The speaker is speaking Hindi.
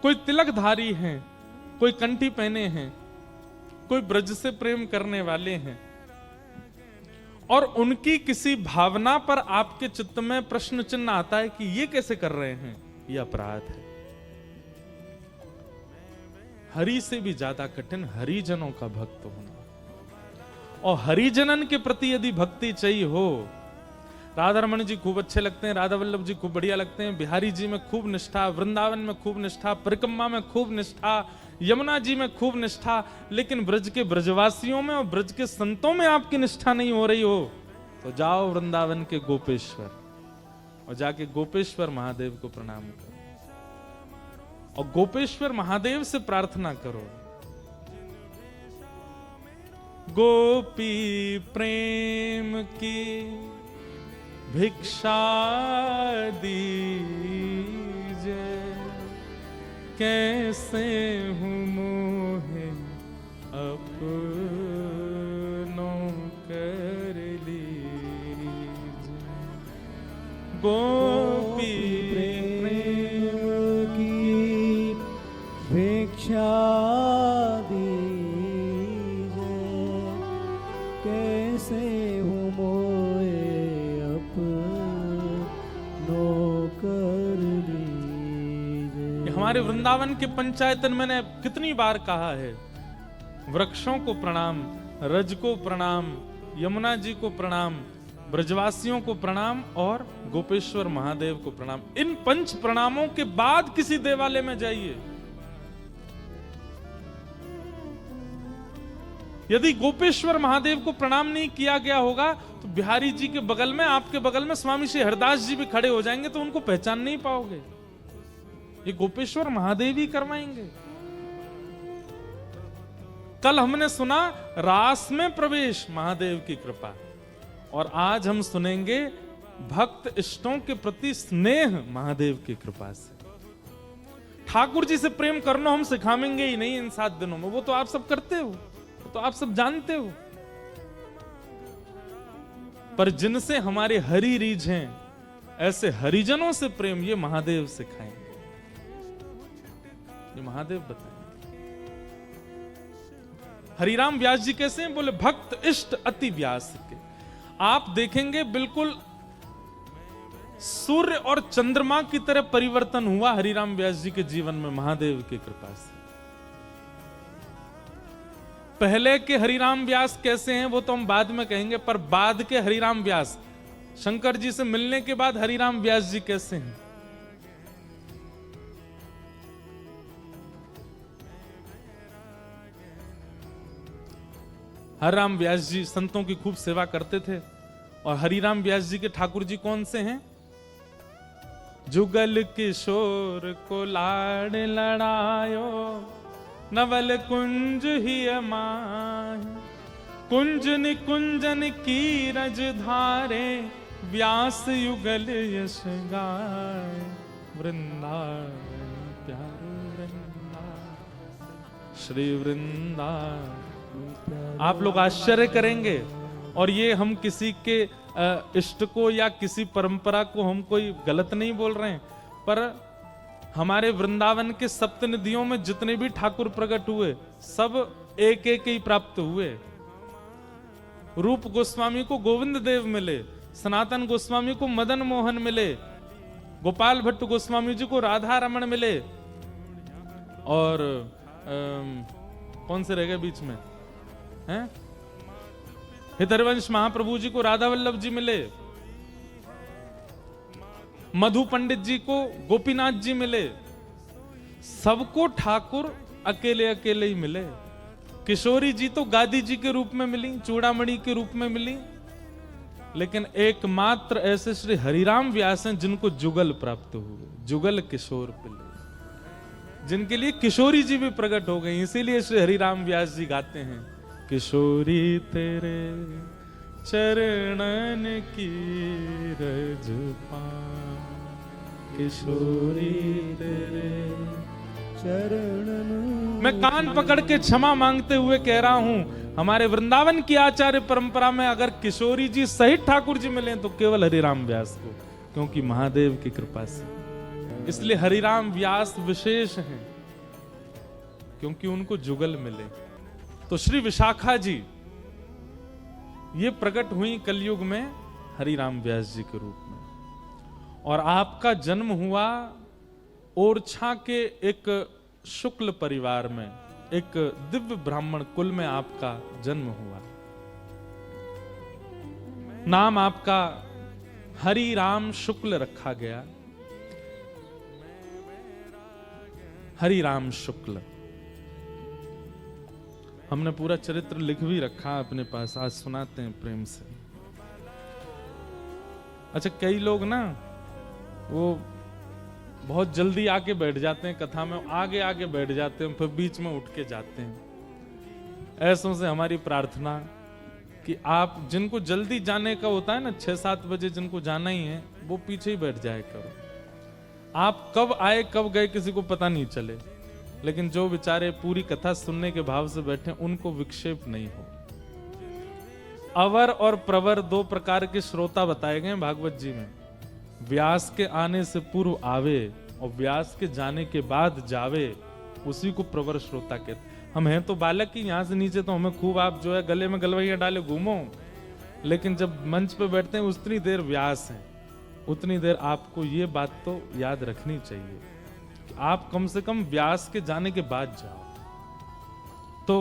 कोई तिलकधारी हैं, कोई कंठी पहने हैं, कोई ब्रज से प्रेम करने वाले हैं, और उनकी किसी भावना पर आपके चित्त में प्रश्न चिन्ह आता है कि ये कैसे कर रहे हैं, ये अपराध है। हरि से भी ज्यादा कठिन हरिजनों का भक्त होना, और हरिजनन के प्रति यदि भक्ति चाहिए हो, राधा रमन जी खूब अच्छे लगते हैं, राधा वल्लभ जी खूब बढ़िया लगते हैं, बिहारी जी में खूब निष्ठा, वृंदावन में खूब निष्ठा, परिक्रमा में खूब निष्ठा, यमुना जी में खूब निष्ठा, लेकिन ब्रज के ब्रजवासियों में और ब्रज के संतों में आपकी निष्ठा नहीं हो रही हो, तो जाओ वृंदावन के गोपेश्वर और जाके गोपेश्वर महादेव को प्रणाम करो और गोपेश्वर महादेव से प्रार्थना करो, गोपी प्रेम की भिक्षा दीजिए, कैसे हूँ मोहे अपनों कर लीजिए, गोपी प्रेम की भिक्षा दीजिए, कैसे हूँ मोहे अपनों कर लीजिए। हमारे वृंदावन के पंचायतन मैंने कितनी बार कहा है, वृक्षों को प्रणाम, रज को प्रणाम, यमुना जी को प्रणाम, ब्रजवासियों को प्रणाम और गोपेश्वर महादेव को प्रणाम। इन पंच प्रणामों के बाद किसी देवालय में जाइए। यदि गोपेश्वर महादेव को प्रणाम नहीं किया गया होगा तो बिहारी जी के बगल में, आपके बगल में स्वामी श्री हरदास जी भी खड़े हो जाएंगे तो उनको पहचान नहीं पाओगे। ये गोपेश्वर महादेव ही करवाएंगे। कल हमने सुना रास में प्रवेश महादेव की कृपा, और आज हम सुनेंगे भक्त इष्टों के प्रति स्नेह महादेव की कृपा से। ठाकुर जी से प्रेम करना हम सिखाएंगे ही नहीं इन 7 दिनों में, वो तो आप सब करते हो, वो तो आप सब जानते हो, पर जिनसे हमारे हरि रीझ हैं, ऐसे हरिजनों से प्रेम ये महादेव सिखाएंगे, ये महादेव बताएंगे। हरिराम व्यास जी कैसे हैं? बोले भक्त इष्ट अति व्यास के। आप देखेंगे बिल्कुल सूर्य और चंद्रमा की तरह परिवर्तन हुआ हरिराम व्यास जी के जीवन में महादेव की कृपा से। पहले के हरिराम व्यास कैसे हैं वो तो हम बाद में कहेंगे, पर बाद के हरिराम व्यास, शंकर जी से मिलने के बाद हरिराम व्यास जी कैसे हैं? हरिराम व्यास जी संतों की खूब सेवा करते थे, और हरिराम व्यास जी के ठाकुर जी कौन से हैं? जुगल किशोर को लाड लड़ायो, नवल कुंज ही माहि, कुंज निकुंजन की रज धारे, व्यास युगल यश गाय, वृंदावन प्यारे वृंदावन, श्री वृंदावन। आप लोग आश्चर्य करेंगे, और ये हम किसी के इष्ट को या किसी परंपरा को हम कोई गलत नहीं बोल रहे हैं, पर हमारे वृंदावन के सप्तनिधियों में जितने भी ठाकुर प्रकट हुए सब एक एक ही प्राप्त हुए। रूप गोस्वामी को गोविंद देव मिले, सनातन गोस्वामी को मदन मोहन मिले, गोपाल भट्ट गोस्वामी जी को राधा रमण मिले, और कौन से रह गए बीच में हैं? हितरवंश महाप्रभु जी को राधा वल्लभ जी मिले, मधु पंडित जी को गोपीनाथ जी मिले, सबको ठाकुर अकेले अकेले ही मिले। किशोरी जी तो गादी जी के रूप में मिली, चूड़ामणि के रूप में मिली, लेकिन एकमात्र ऐसे श्री हरिराम व्यास हैं जिनको जुगल प्राप्त हुए, जुगल किशोर पिले, जिनके लिए किशोरी जी भी प्रकट हो गई। इसीलिए श्री हरिराम व्यास जी गाते हैं, किशोरी तेरे चरणन की रज पान, किशोरी तेरे चरणन। मैं कान पकड़ के क्षमा मांगते हुए कह रहा हूं, हमारे वृंदावन की आचार्य परंपरा में अगर किशोरी जी सहित ठाकुर जी मिले तो केवल हरिराम व्यास को, क्योंकि महादेव की कृपा से। इसलिए हरिराम व्यास विशेष हैं, क्योंकि उनको जुगल मिले। तो श्री विशाखा जी ये प्रकट हुई कलयुग में हरिराम व्यास जी के रूप में। और आपका जन्म हुआ ओरछा के एक शुक्ल परिवार में, एक दिव्य ब्राह्मण कुल में आपका जन्म हुआ। नाम आपका हरिराम शुक्ल रखा गया, हरिराम शुक्ल। हमने पूरा चरित्र लिख भी रखा अपने पास, आज सुनाते हैं प्रेम से। अच्छा, कई लोग ना वो बहुत जल्दी आके बैठ जाते हैं कथा में, आगे आगे बैठ जाते हैं, फिर बीच में उठ के जाते हैं। ऐसों से हमारी प्रार्थना कि आप जिनको जल्दी जाने का होता है ना, 6-7 बजे जिनको जाना ही है, वो पीछे ही बैठ जाए करो। आप कब आए कब गए किसी को पता नहीं चले, लेकिन जो बेचारे पूरी कथा सुनने के भाव से बैठे उनको विक्षेप नहीं हो। अवर और प्रवर 2 प्रकार के श्रोता बताए गए भागवत जी में। व्यास के आने से पूर्व आवे और व्यास के जाने के बाद जावे, उसी को प्रवर श्रोता कहते। हम हैं तो बालक ही, यहां से नीचे तो हमें खूब आप जो है गले में गलवैया डाले घूमो, लेकिन जब मंच पे बैठते हैं उतनी देर व्यास हैं, उतनी देर आपको ये बात तो याद रखनी चाहिए कि आप कम से कम व्यास के जाने के बाद जाओ। तो